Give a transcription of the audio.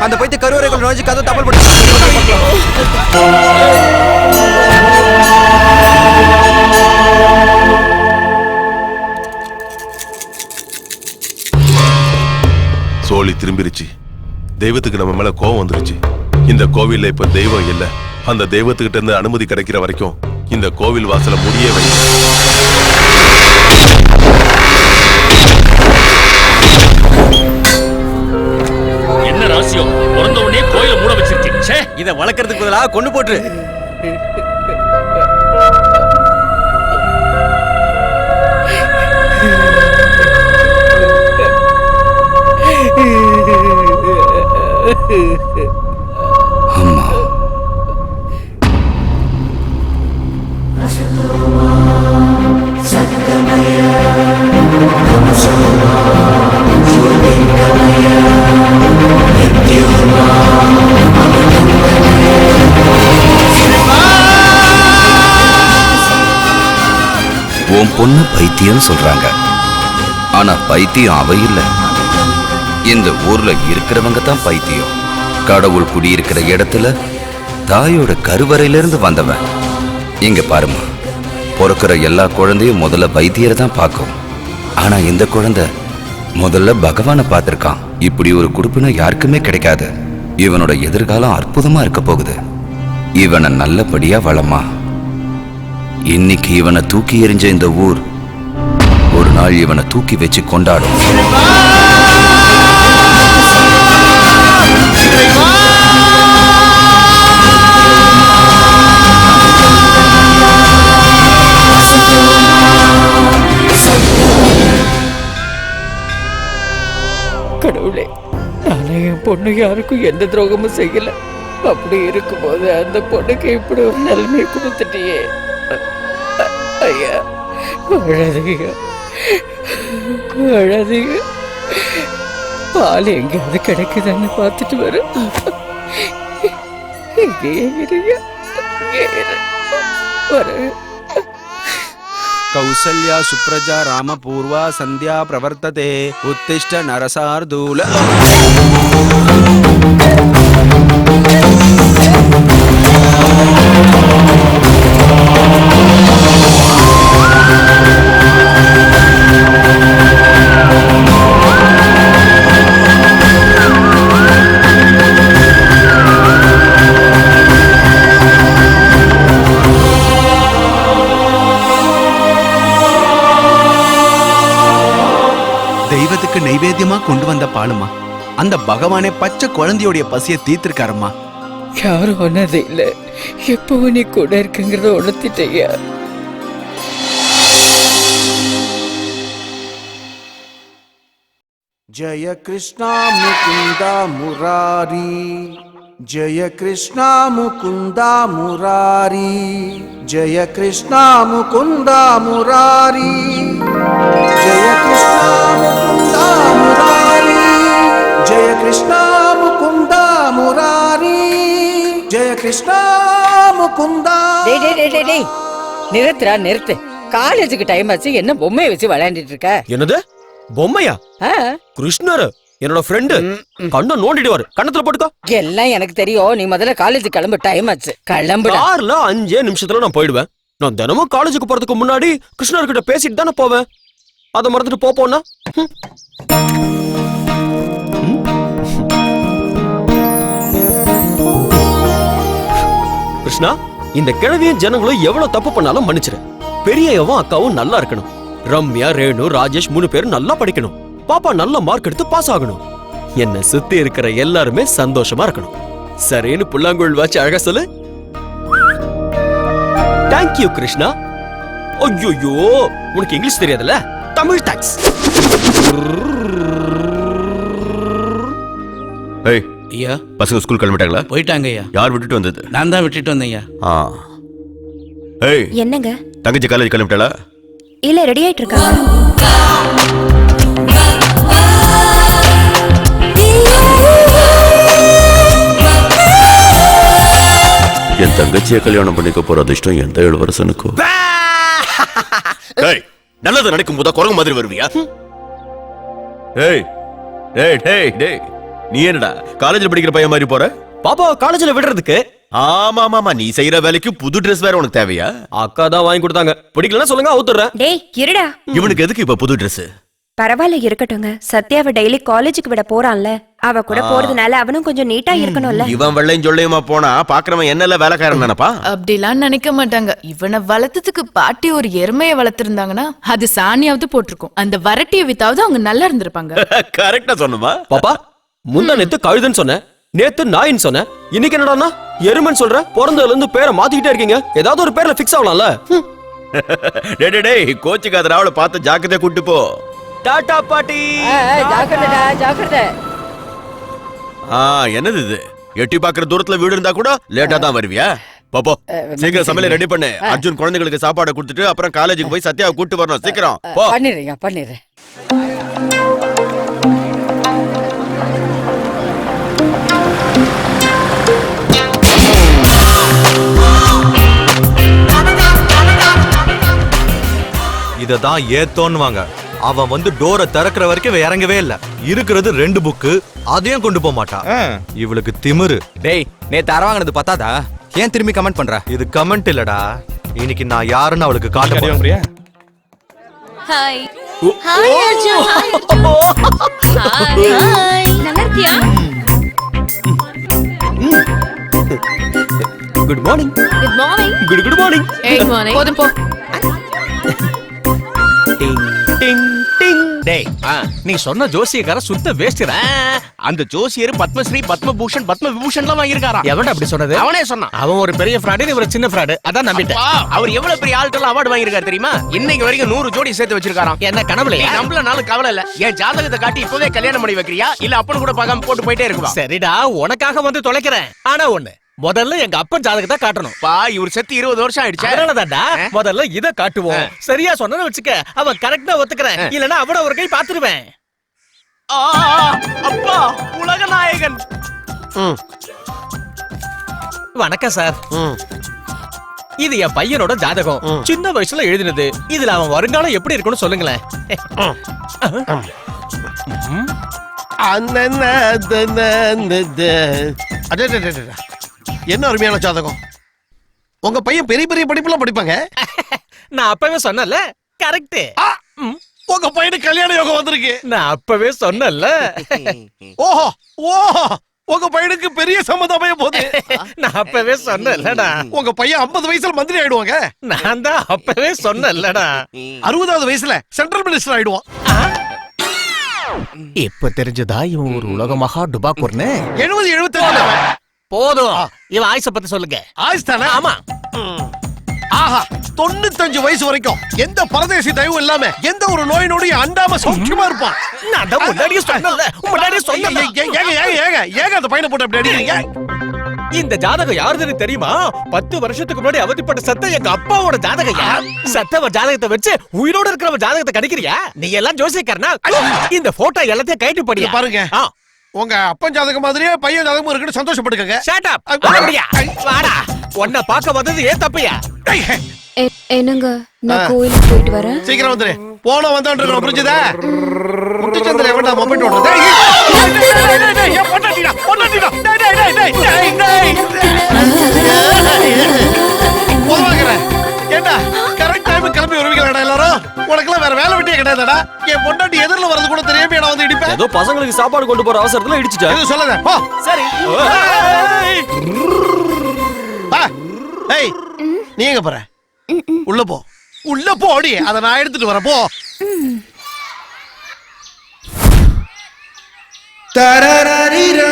அந்த பைத்திய கருவறைக்குள் நுழைஞ்சு கதை தப்பல் போட்டு சோழி திரும்பிருச்சு. தெய்வத்துக்கு நம்ம மேல கோவம் வந்துருச்சு. இந்த கோவில்ல இப்ப தெய்வம் இல்ல. அந்த தெய்வத்துக்கிட்ட இருந்து அனுமதி கிடைக்கிற வரைக்கும் இந்த கோவில் வாசல முடியே வை. என்ன ராசியம், பிறந்த உடனே கோயில மூட வச்சிருக்கீங்க. இதை வளர்க்கறதுக்கு பதிலாக கொண்டு போட்டு அம்மா உன் பொண்ணு பைத்தியம் சொல்றாங்க. ஆனா பைத்தியம் அவ இல்ல. இந்த ஊர்ல இருக்கிறவங்க தான் பைத்தியம். கடவுள் குடியிருக்கிற இடத்துல தாயோட கருவறையிலிருந்து வந்தவன். இங்க பாருமா, பிறக்கிற எல்லா குழந்தையும் முதல்ல வைத்தியரை தான் பார்க்கும். ஆனா இந்த குழந்தை முதல்ல பகவானை பார்த்திருக்கான். இப்படி ஒரு குடுப்பினை யாருக்குமே கிடைக்காது. இவனோட எதிர்காலம் அற்புதமா இருக்க போகுது. இவனை நல்லபடியா வளமா. இன்னைக்கு இவனை தூக்கி எறிஞ்ச இந்த ஊர் ஒரு நாள் இவனை தூக்கி வச்சு கொண்டாடும். கடவுளே, நானே என் பொண்ணு யாருக்கும் எந்த துரோகமும் செய்யல. அப்படி இருக்கும்போது அந்த பொண்ணுக்கு இப்படி ஒரு நிலைமையை கொடுத்துட்டியே. ஐயா, அழாதீங்க, அழாதீங்க. பால் எங்கேயாவது கிடைக்குதான்னு பார்த்துட்டு வரும். கௌசல்யா சுப்ரஜா ராமபூர்வா சந்தியா பிரவர்த்ததே உத்திஷ்ட நரசார்தூல. தெய்வத்துக்கு நைவேத்தியமா கொண்டு வந்த பாலுமா. அந்த பகவானே பச்சை குழந்தையோடைய பசியை தீர்த்திருக்காரம்மா. யாரும் ஒன்னது இல்ல, எப்பவும் நீ கூட இருக்குங்கிறத உணர்த்திட்டேயா. ஜய கிருஷ்ணா முகுந்தா முராரி, ஜய கிருஷ்ணா முகுந்தா முராரி, ஜய கிருஷ்ணா முகுந்தா முராரி, ஜய கிருஷ்ணா முகுந்தா முராரி, ஜய கிருஷ்ணா முகுந்தா முராரி, ஜய கிருஷ்ணா முகுந்தா. நிறுத்துறா, நிறுத்து. காலேஜுக்கு டைம் ஆச்சு, என்ன பொம்மையை வச்சு விளையாண்டுட்டு இருக்க? என்னது பொம்மையா? கிருஷ்ணர் என்னோட ஃப்ரெண்டு. கண்ணை நோண்டிடுவாரு. கண்ணத்துல போட்டுக்கோ. எல்லாம் எனக்கு தெரியும். நீ முதல்ல காலேஜ் கிளம்பு, டைம் ஆச்சு. கிளம்பு. கார்ல 5 நிமிஷத்துல நான் போயிடுவேன். நான் தினமும் காலேஜுக்கு போறதுக்கு முன்னாடி கிருஷ்ணர் கிட்ட பேசிட்டு தானே போவேன். அதை மறந்துட்டு போப்போன்னா கிருஷ்ணா, இந்த கிழவியும் ஜனங்களும் எவ்வளவு தப்பு பண்ணாலும் மன்னிச்சிரு. பெரியவும் அக்காவும் நல்லா இருக்கணும். ரம்யா, ரேணு, ராஜேஷ் 3 பேரும் நல்லா படிக்கணும். பாப்பா நல்ல மார்க் எடுத்து பாஸ் ஆகணும். என்ன சுத்தி இருக்கிற எல்லாருமே சந்தோஷமா இருக்கணும். சரின்னு புல்லாங்குழல் வாச்சு அழகா சொல்லு. தேங்க்யூ கிருஷ்ணா. ஐயோ, உனக்கு இங்கிலீஷ் தெரியாதுல்ல? தமிழ் தேங்க்ஸ். ஏய் ஐயா, பசங்க ஸ்கூல் கிளம்பிட்டாங்களா? போயிட்டாங்க ஐயா. யார் விட்டுட்டு வந்தது? நான் தான் விட்டுட்டு வந்தேன் ஐயா. ஏய், என்னங்க? தங்கச்சி காலேஜ் கிளம்பிட்டாளா? இல்ல, ரெடி ஆயிட்டு இருக்காங்க. என் தங்கச்சியை கல்யாணம் பண்ணிக்க போற அதிர்ஷ்டம் எந்த இளவரசனுக்கோ. நல்லது நடக்கும் போதா குரங்கு மாதிரி வருவியா? ஏய் டேய் டேய் டேய், நீ என்னடா காலேஜ்ல படிக்கிற பையன் மாதிரி போற? பாப்பா காலேஜ்ல விடுறதுக்கு. ஆமா நீ செய்யற வேலைக்கு புது Dress வேற உனக்கு தேவையா? அக்கா தான் வாங்கி கொடுத்தாங்க. பிடிக்கலன்னா சொல்லுங்க அவுத்துறேன். டேய் இருடா. இவனுக்கு எதுக்கு இப்ப புது Dress? பரவாயில்ல இருக்கட்டுங்க. சத்யாவை டெய்லி காலேஜுக்கு விட போறான்ல, அவ கூட போறதுனால அவனும் கொஞ்சம் நீட்டா இருக்கணும்ல. இவன் வெள்ளையும் சொல்லையுமா போனா பாக்குறவன் என்னல வேலைக்காரன் நினைப்பா? அப்படிலாம் நினைக்க மாட்டாங்க. இவனை வளர்த்ததுக்கு பாட்டி ஒரு எருமையை வளர்த்திருந்தாங்கன்னா அது சாணியாவது போட்டிருக்கும். அந்த வரட்டியை வித்தாவது அவங்க நல்லா இருந்திருப்பாங்க. கரெக்டா சொன்னமா? பாப்பா முந்தா நேத்து கழுதுன்னு சொன்ன, நேத்து நாயின்னு சொன்ன, இன்னைக்கு என்னடான்னா எருமன்னு சொல்ற. பிறந்ததுல இருந்து பேரை மாத்திக்கிட்டே இருக்கீங்க. ஏதாவது ஒரு பேர்ல ஃபிக்ஸ் ஆகலாம்ல. டேய் கோச்சிக்காதடா, அவளை பார்த்து ஜாக்கிரதையா கூட்டு போ. டாடா பாட்டி. ஜாக்கிரதா ஜாக்கிரதை. என்னது இது? எட்டி பாக்குற தூரத்துல வீடு இருந்தா கூட லேட்டா தான் வருவியா? பாப்போ சீக்கிரம் சமையல ரெடி பண்ணு. அர்ஜுன் குழந்தைகளுக்கு சாப்பாடு கொடுத்துட்டு அப்புறம் காலேஜுக்கு போய் சத்யாவை கூட்டு வரணும். சீக்கிரம் போ. பண்ணிடுறேன். இததான் ஏத்தோன்னுவாங்க. அவன் வந்து டோரை திறக்கிற வரைக்கும் இறங்கவே இல்ல. இருக்கிறது 2 புக்கு, அதையும் கொண்டு போக மாட்டான். இவளுக்கு திமிரு. டேய் நேத்து அரவாங்கினது பத்தாதா? ஏன் திரும்பி கமெண்ட் பண்ற? இது கமெண்ட் இல்லடா, இன்னைக்கு நான் யாருன்னு அவளுக்கு காட்ட போறேன். Hi hi Arjun. ஹாய் நல்லா இருக்கியா? Good morning. Good morning. Good morning. ஏய் போதும் போ. டிங் டிங் டிங். டேய் நீ சொன்ன ஜோசியக்கார சுத்த வேஸ்ட்ரா. அந்த ஜோசியர் பத்மஸ்ரீ, பத்மபூஷன், பத்மவிபூஷன்லாம் வாங்கியிருக்காராம். எவன்டா அப்படி சொன்னது? அவனே சொன்னான். அவன் ஒரு பெரிய ஃப்ராடு, இவர் சின்ன ஃப்ராடு. அதான் நம்பிட்டேன். அவர் எவ்வளவு பெரிய ஆள்கள் அவார்டு வாங்கியிருக்காரு தெரியுமா? இன்னைக்கு வரைக்கும் 100 ஜோடி சேர்த்து வச்சிருக்காராம். என்ன கனவுல? நம்மளனாலும் கவலை இல்ல. என் ஜாதகத்தை காட்டி இப்பவே கல்யாணம் பண்ணி வைக்கிறியா இல்ல அப்பன் கூட பார்க்காம போட்டு போயிட்டே இருக்குவா? சரிடா உனக்காக வந்து தொலைக்கிறேன். ஆனா ஒண்ணு, முதல்ல எங்க அப்பன் ஜாதகத்தை காட்டணும். இவர் செத்து 20 வருஷம் ஆயிடுச்சு. அதனாலதான்டா முதல்ல இத காட்டுவோம். சரியா சொன்னதை வச்சுக்க, அவன் கரெக்டா ஒத்துக்கிறேன். இல்லனா அவட ஒரு கை பாத்துருவேன். அப்பா உலக நாயகன். வணக்கம் சார். இது என் பையனோட ஜாதகம். சின்ன வயசுல எழுதினது. இதுல அவன் வருங்காலம் எப்படி இருக்குன்னு சொல்லுங்களேன். என்ன அருமையான ஜாதகம். உங்க பையன் பெரிய பெரிய படிப்புலாம் படிப்பாங்க. நான் அப்பவே சொன்னல. கரெக்ட். உங்க பையனுக்கு கல்யாண யோகம் வந்திருக்கு. நான் அப்பவே சொன்னல. ஓஹோ ஓஹோ, உங்க பையனுக்கு பெரிய சம்மதம் அமைய போகுது. நான் அப்பவே சொன்னலடா. உங்க பையன் 50 வயசுல மந்திரி ஆயிடுவாங்க. நான் தான் அப்பவே சொன்னலடா. 60வது வயசுல சென்ட்ரல் மினிஸ்டர் ஆயிடுவான். இப்ப தெரிஞ்சதா இவன் ஒரு உலக மகா டுபாக்கூர்னு? 70 75 போதும். இவன் ஆயுச பத்தி சொல்லுங்க. ஆயுஷ் தானே? ஆமா. ஆஹா, 95 வயசு வரைக்கும் எந்த பரதேசி தயவும் இல்லாம எந்த ஒரு நோய் நொடி அண்டாம சௌக்கியமா இருப்பான். நான் தான் முன்னாடியே சொன்னல. ஏங்க அந்த பையனை போட்டு அப்படி அடிக்கிறீங்க? இந்த ஜாதகம் யாருதுன்னு தெரியுமா? 10 வருஷத்துக்கு முன்னாடி அவதிப்பட்ட சத்த எங்க அப்பாவோட ஜாதகம். சத்தவ ஜாதகத்தை வச்சு உயிரோட இருக்கிறவ ஜாதகத்தை கணிக்கிறியா? நீ எல்லாம் ஜோசியக்காரனா? இந்த போட்டோ எல்லாத்தையும் கைட்டு படியா பாருங்க. உங்க அப்பன் ஜாதகம் மாதிரியே பையன் ஜாதகமும் இருக்குன்னு சந்தோஷப்பட்டுக்கங்க. Shut up. வாடா, உன்னை பார்க்க வந்தது ஏன் தப்பையா? என்னங்க நான் கோயிலுக்கு போயிட்டு வரேன். சீக்கிரம் வந்துரு. போன வந்தான்றோம், புரிஞ்சுதா? முத்துச்சந்திர எவன்டா மொபைல் ஓடுறது? ஏண்டா கரெக்ட் டைம் கிளம்பி வருவீங்களா எல்லாரும்? உனக்கெல்லாம் வேற வேலை வெட்டியே கிடையாதுடா. என் பொண்டாட்டி எதிரில வரது கூட தெரியாம நான் வந்து இடிப்பேன். ஏதோ பசங்களுக்கு சாப்பாடு கொண்டு போற அவசரத்துல இடிச்சிட்டேன். எதுவும் சொல்லாத போ. சரி. ஏய் நீ எங்க போற? உள்ள போ. உள்ள போடி. அத நான் எடுத்துட்டு வரேன். போ. தரரரிரா